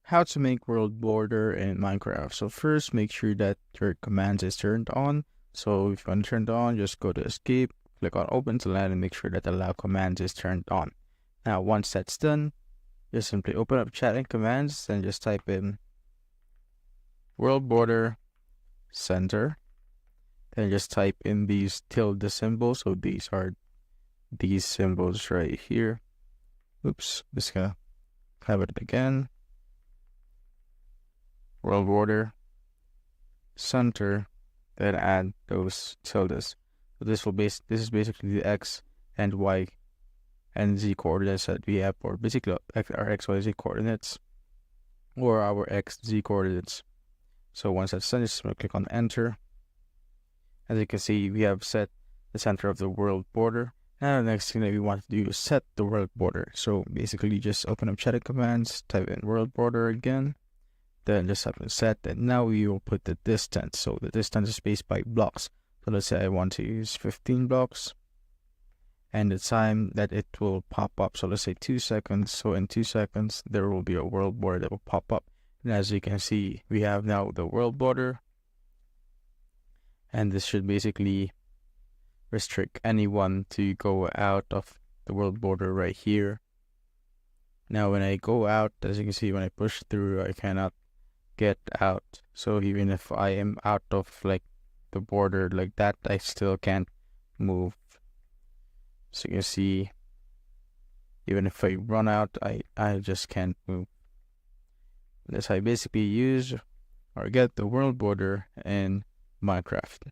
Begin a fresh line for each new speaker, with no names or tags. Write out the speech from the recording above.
how to make world border in Minecraft. So first, make sure that your commands is turned on. So if you want to turn it on, just go to escape, click on open to land, and make sure that allow commands is turned on. Now, once that's done, just simply open up chat and commands and just type in world border center. Then just type in these tilde symbols. So these are these symbols right here. Oops, just gonna have it again. World border center, then add those tildes. So this is basically the x and y and z coordinates that we have, or basically our x, y, z coordinates, or our x, z coordinates. So once that's done, just click on enter. As you can see, we have set the center of the world border. Now the next thing that we want to do is set the world border. So basically just open up chat commands, type in world border again, then just type in set, and now we will put the distance. So the distance is spaced by blocks. So let's say I want to use 15 blocks, and the time that it will pop up, so let's say 2 seconds. So in 2 seconds there will be a world border that will pop up, and as you can see, we have now the world border, and this should basically restrict anyone to go out of the world border right here. Now when I go out, as you can see, when I push through, I cannot get out. So even if I am out of like the border like that, I still can't move. So you can see, even if I run out, I just can't move. That's how I basically use or get the world border in Minecraft.